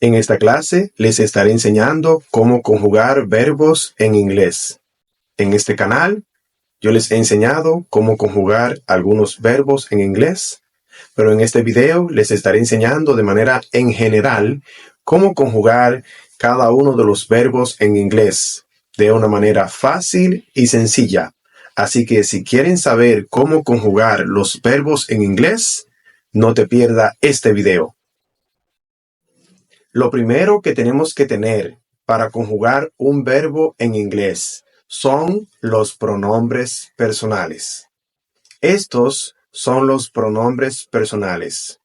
En esta clase les estaré enseñando cómo conjugar verbos en inglés. En este canal yo les he enseñado cómo conjugar algunos verbos en inglés, pero en este video les estaré enseñando de manera en general cómo conjugar cada uno de los verbos en inglés de una manera fácil y sencilla. Así que si quieren saber cómo conjugar los verbos en inglés, no te pierdas este video. Lo primero que tenemos que tener para conjugar un verbo en inglés son los pronombres personales. Estos son los pronombres personales.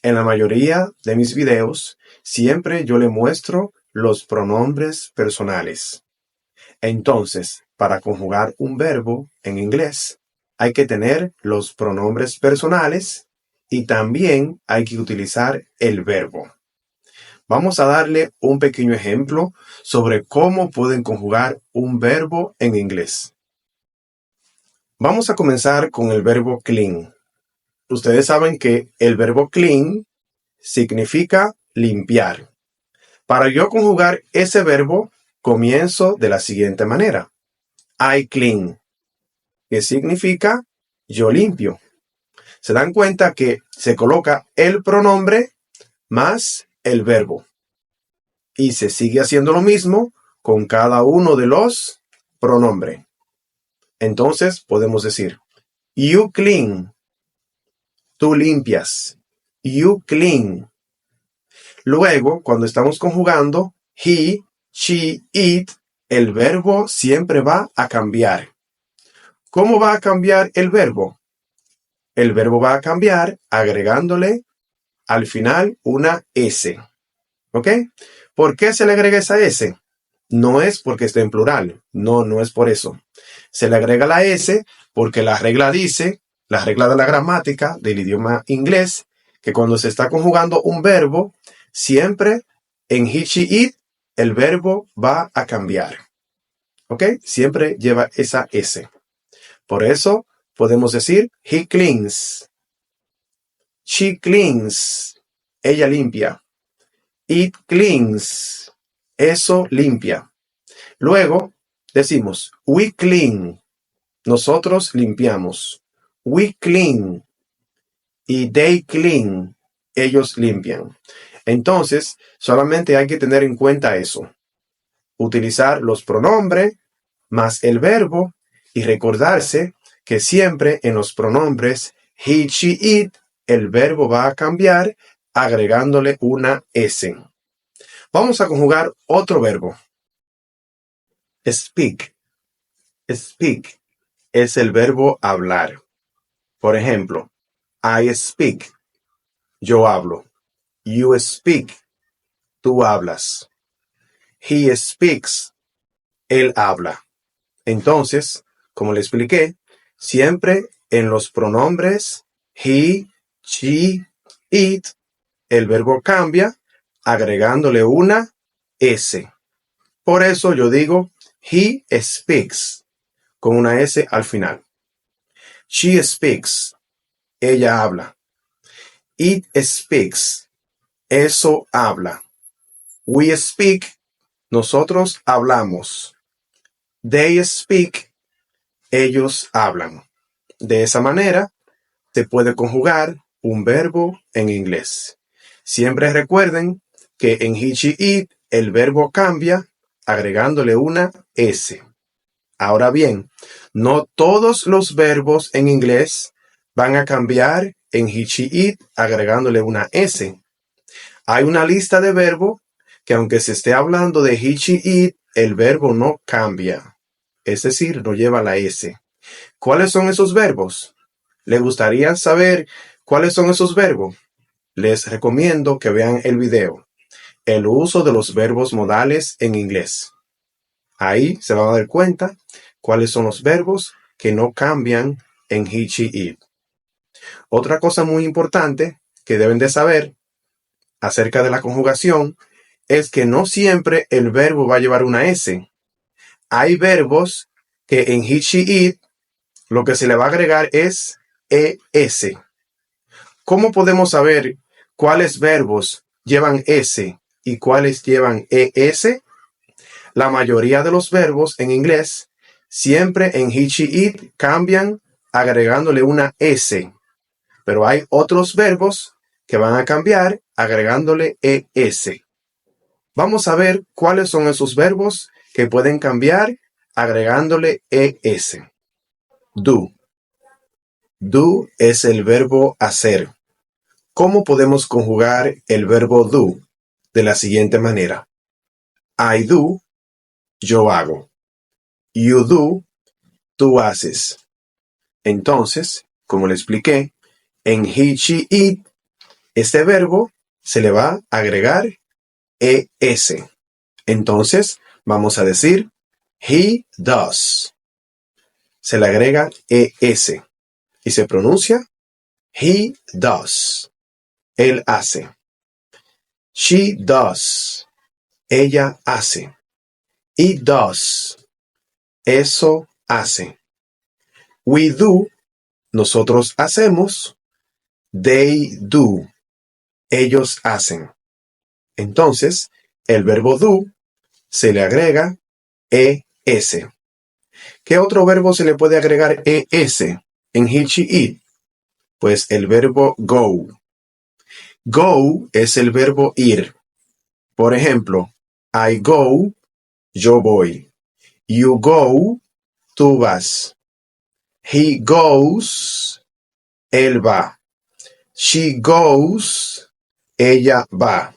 En la mayoría de mis videos, siempre yo le muestro los pronombres personales. Entonces, para conjugar un verbo en inglés, hay que tener los pronombres personales y también hay que utilizar el verbo. Vamos a darle un pequeño ejemplo sobre cómo pueden conjugar un verbo en inglés. Vamos a comenzar con el verbo clean. Ustedes saben que el verbo clean significa limpiar. Para yo conjugar ese verbo, comienzo de la siguiente manera. I clean, que significa yo limpio. Se dan cuenta que se coloca el pronombre más el verbo. Y se sigue haciendo lo mismo con cada uno de los pronombres. Entonces podemos decir, you clean, tú limpias, you clean. Luego, cuando estamos conjugando he, she, it, el verbo siempre va a cambiar. ¿Cómo va a cambiar el verbo? El verbo va a cambiar agregándole al final una S. ¿Ok? ¿Por qué se le agrega esa S? No es porque esté en plural. No es por eso. Se le agrega la S porque la regla dice, la regla de la gramática del idioma inglés, que cuando se está conjugando un verbo, siempre en he, she, it, el verbo va a cambiar. ¿Ok? Siempre lleva esa S. Por eso podemos decir, he cleans. She cleans. Ella limpia. It cleans. Eso limpia. Luego decimos, we clean. Nosotros limpiamos. We clean. Y they clean. Ellos limpian. Entonces, solamente hay que tener en cuenta eso. Utilizar los pronombres más el verbo y recordarse que siempre en los pronombres he, she, it, el verbo va a cambiar agregándole una S. Vamos a conjugar otro verbo. Speak. Speak es el verbo hablar. Por ejemplo, I speak. Yo hablo. You speak. Tú hablas. He speaks. Él habla. Entonces, como le expliqué, siempre en los pronombres he, she, it, el verbo cambia agregándole una S. Por eso yo digo he speaks con una S al final. She speaks. Ella habla. It speaks. Eso habla. We speak. Nosotros hablamos. They speak. Ellos hablan. De esa manera se puede conjugar un verbo en inglés. Siempre recuerden que en he, she, it el verbo cambia agregándole una S. Ahora bien, no todos los verbos en inglés van a cambiar en he, she, it agregándole una S. Hay una lista de verbos que aunque se esté hablando de he, she, it, el verbo no cambia. Es decir, no lleva la S. ¿Cuáles son esos verbos? ¿Les gustaría saber cuáles son esos verbos? Les recomiendo que vean el video. El uso de los verbos modales en inglés. Ahí se van a dar cuenta cuáles son los verbos que no cambian en he, she, it. Otra cosa muy importante que deben de saber acerca de la conjugación es que no siempre el verbo va a llevar una S. Hay verbos que en he, she, it lo que se le va a agregar es ES. ¿Cómo podemos saber cuáles verbos llevan S y cuáles llevan ES? La mayoría de los verbos en inglés siempre en he, she, it cambian agregándole una S, pero hay otros verbos que van a cambiar agregándole ES. Vamos a ver cuáles son esos verbos que pueden cambiar agregándole ES. Do. Do es el verbo hacer. ¿Cómo podemos conjugar el verbo do? De la siguiente manera. I do, yo hago. You do, tú haces. Entonces, como le expliqué, en he, she, it, este verbo se le va a agregar ES. Entonces, vamos a decir, he does. Se le agrega ES y se pronuncia, he does. Él hace. She does. Ella hace. It does. Eso hace. We do. Nosotros hacemos. They do. Ellos hacen. Entonces, el verbo do se le agrega ES. ¿Qué otro verbo se le puede agregar ES en he, she, it? Pues el verbo go. Go es el verbo ir. Por ejemplo, I go, yo voy. You go, tú vas. He goes, él va. She goes, ella va.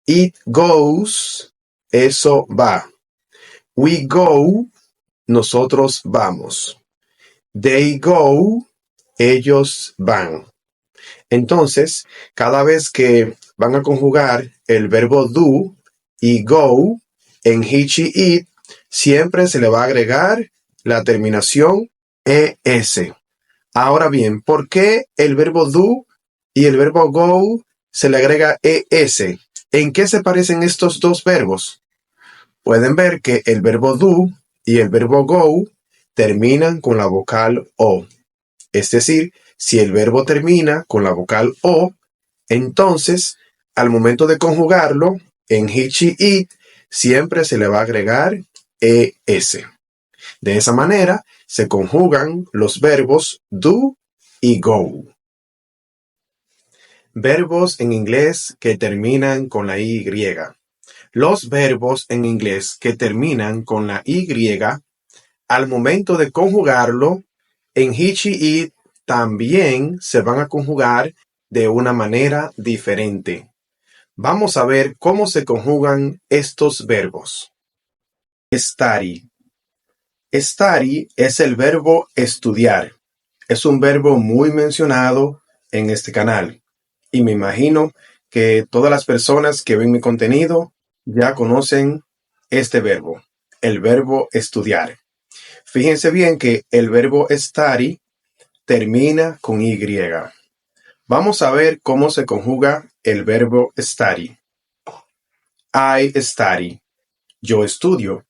It goes, eso va. We go, nosotros vamos. They go, ellos van. Entonces, cada vez que van a conjugar el verbo do y go en he, she, it, siempre se le va a agregar la terminación ES. Ahora bien, ¿por qué el verbo do y el verbo go se le agrega ES? ¿En qué se parecen estos dos verbos? Pueden ver que el verbo do y el verbo go terminan con la vocal O. Es decir, si el verbo termina con la vocal O, entonces, al momento de conjugarlo, en he, she, it, siempre se le va a agregar ES. De esa manera, se conjugan los verbos do y go. Verbos en inglés que terminan con la Y. Los verbos en inglés que terminan con la Y, al momento de conjugarlo, en he, she, it, también se van a conjugar de una manera diferente. Vamos a ver cómo se conjugan estos verbos. Study. Study es el verbo estudiar. Es un verbo muy mencionado en este canal. Y me imagino que todas las personas que ven mi contenido ya conocen este verbo, el verbo estudiar. Fíjense bien que el verbo study termina con Y. Vamos a ver cómo se conjuga el verbo study. I study. Yo estudio.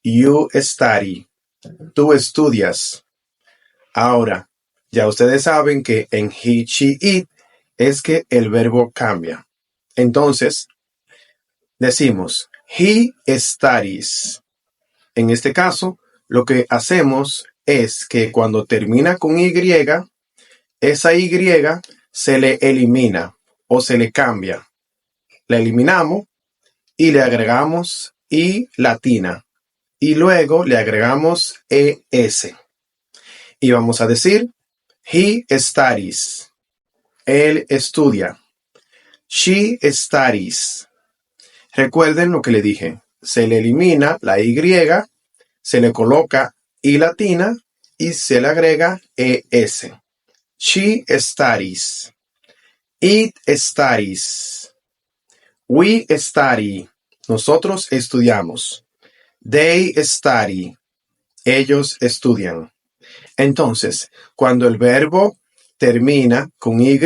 You study. Tú estudias. Ahora, ya ustedes saben que en he, she, it es que el verbo cambia. Entonces, decimos, he studies. En este caso, lo que hacemos es que cuando termina con Y, esa Y se le elimina o se le cambia. La eliminamos y le agregamos I latina. Y luego le agregamos ES. Y vamos a decir, he studies. Él estudia. She studies. Recuerden lo que le dije. Se le elimina la Y, se le coloca I latina y se le agrega ES. She studies. It studies. We study. Nosotros estudiamos. They study. Ellos estudian. Entonces, cuando el verbo termina con Y,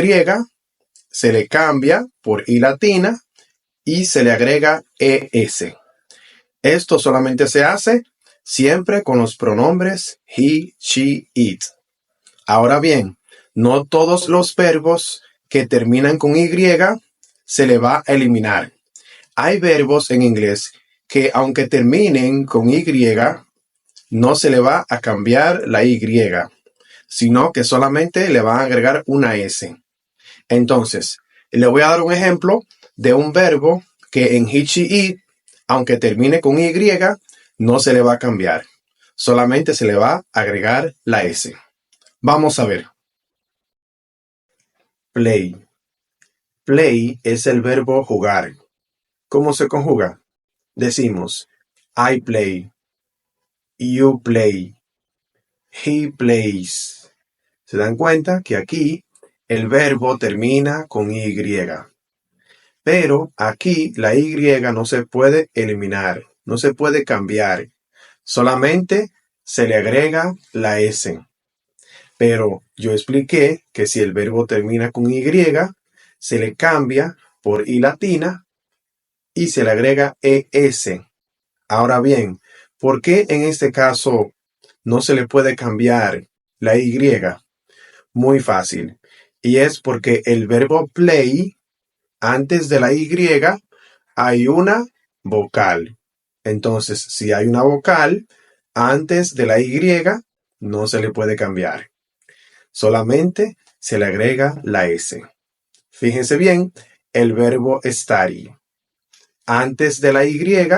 se le cambia por I latina y se le agrega ES. Esto solamente se hace siempre con los pronombres he, she, it. Ahora bien, no todos los verbos que terminan con Y se le va a eliminar. Hay verbos en inglés que aunque terminen con Y, no se le va a cambiar la Y, sino que solamente le van a agregar una S. Entonces, le voy a dar un ejemplo de un verbo que en he, she, it, aunque termine con Y, no se le va a cambiar. Solamente se le va a agregar la S. Vamos a ver. Play. Play es el verbo jugar. ¿Cómo se conjuga? Decimos, I play, you play, he plays. ¿Se dan cuenta que aquí el verbo termina con Y? Pero aquí la Y no se puede eliminar, no se puede cambiar. Solamente se le agrega la S. Pero yo expliqué que si el verbo termina con Y, se le cambia por I latina y se le agrega ES. Ahora bien, ¿por qué en este caso no se le puede cambiar la Y? Muy fácil. Y es porque el verbo play, antes de la Y, hay una vocal. Entonces, si hay una vocal, antes de la Y, no se le puede cambiar. Solamente se le agrega la S. Fíjense bien, el verbo study. Antes de la Y,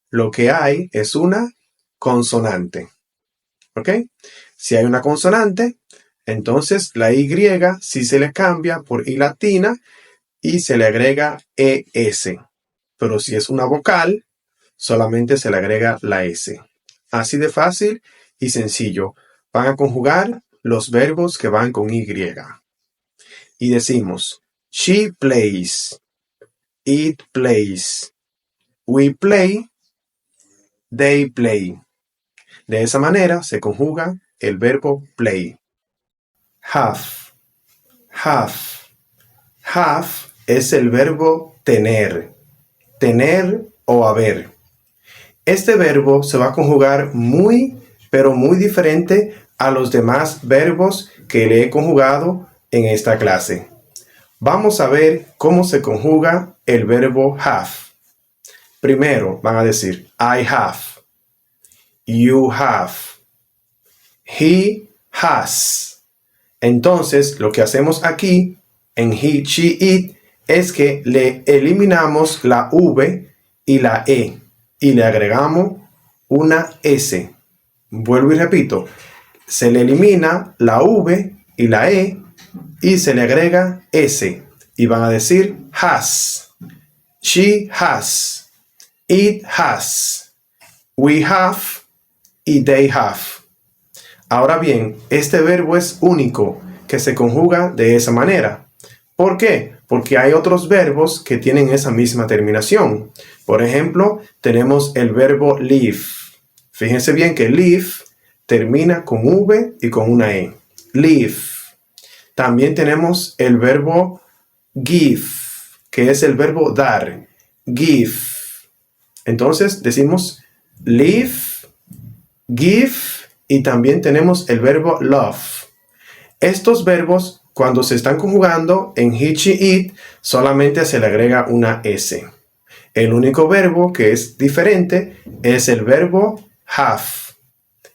lo que hay es una consonante. ¿Ok? Si hay una consonante, entonces la Y sí se le cambia por I latina y se le agrega ES. Pero si es una vocal, solamente se le agrega la S. Así de fácil y sencillo. Van a conjugar los verbos que van con Y. Y decimos, she plays, it plays, we play, they play. De esa manera se conjuga el verbo play. Have. Have. Have es el verbo tener. Tener o haber. Este verbo se va a conjugar pero muy diferente a los demás verbos que le he conjugado en esta clase. Vamos a ver cómo se conjuga el verbo have. Primero van a decir I have, you have, he has. Entonces, lo que hacemos aquí en he, she, it es que le eliminamos la V y la E y le agregamos una S. Vuelvo y repito, se le elimina la V y la E y se le agrega S. Y van a decir has, she has, it has, we have y they have. Ahora bien, este verbo es único que se conjuga de esa manera. ¿Por qué? Porque hay otros verbos que tienen esa misma terminación. Por ejemplo, tenemos el verbo live. Fíjense bien que live termina con V y con una E. Live. También tenemos el verbo give, que es el verbo dar. Give. Entonces decimos live, give y también tenemos el verbo love. Estos verbos, cuando se están conjugando en he, she, it, solamente se le agrega una S. El único verbo que es diferente es el verbo have.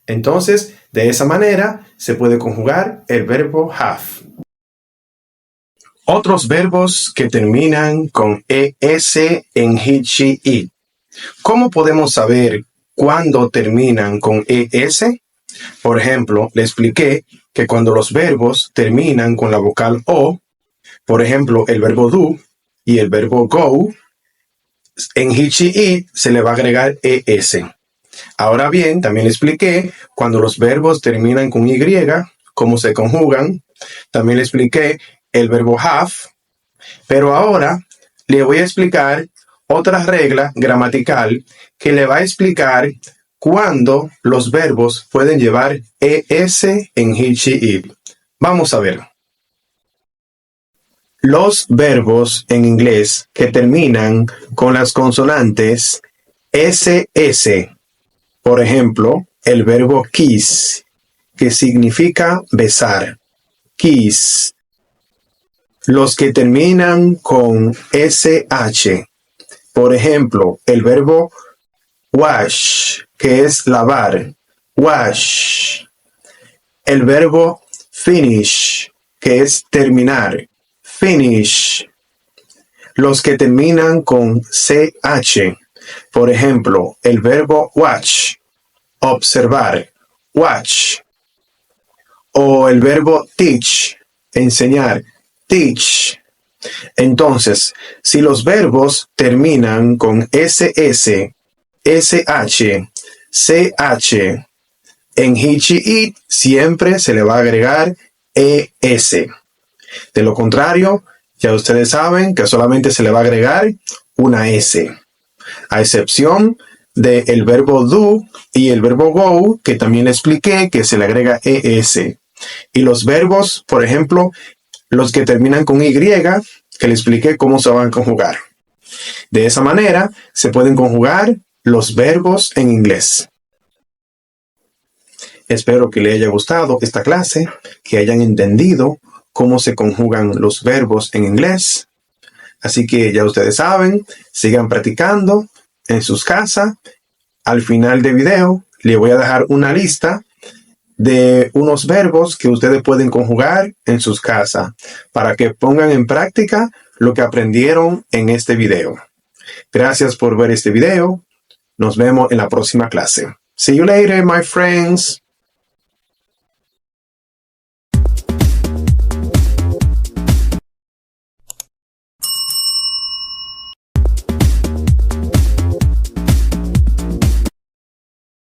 Entonces, de esa manera se puede conjugar el verbo have. Otros verbos que terminan con ES en he, she, it. ¿Cómo podemos saber cuándo terminan con ES? Por ejemplo, le expliqué que cuando los verbos terminan con la vocal O, por ejemplo, el verbo do y el verbo go, en he, she, it se le va a agregar ES. Ahora bien, también le expliqué cuando los verbos terminan con Y, cómo se conjugan. También le expliqué el verbo have, pero ahora le voy a explicar otra regla gramatical que le va a explicar cuándo los verbos pueden llevar ES en he, she, it. Vamos a ver. Los verbos en inglés que terminan con las consonantes SS, por ejemplo, el verbo kiss, que significa besar. Kiss. Los que terminan con SH. Por ejemplo, el verbo wash, que es lavar. Wash. El verbo finish, que es terminar. Finish. Los que terminan con CH. Por ejemplo, el verbo watch, observar. Watch. O el verbo teach, enseñar. Teach. Entonces, si los verbos terminan con SS, SH, CH, en he, she, it siempre se le va a agregar ES. De lo contrario, ya ustedes saben que solamente se le va a agregar una S. A excepción del verbo do y el verbo go, que también expliqué que se le agrega ES. Y los verbos, por ejemplo, los que terminan con Y, que le expliqué cómo se van a conjugar. De esa manera, se pueden conjugar los verbos en inglés. Espero que les haya gustado esta clase, que hayan entendido cómo se conjugan los verbos en inglés. Así que ya ustedes saben, sigan practicando en sus casas. Al final del video, les voy a dejar una lista de unos verbos que ustedes pueden conjugar en sus casas para que pongan en práctica lo que aprendieron en este video. Gracias por ver este video. Nos vemos en la próxima clase. See you later, my friends.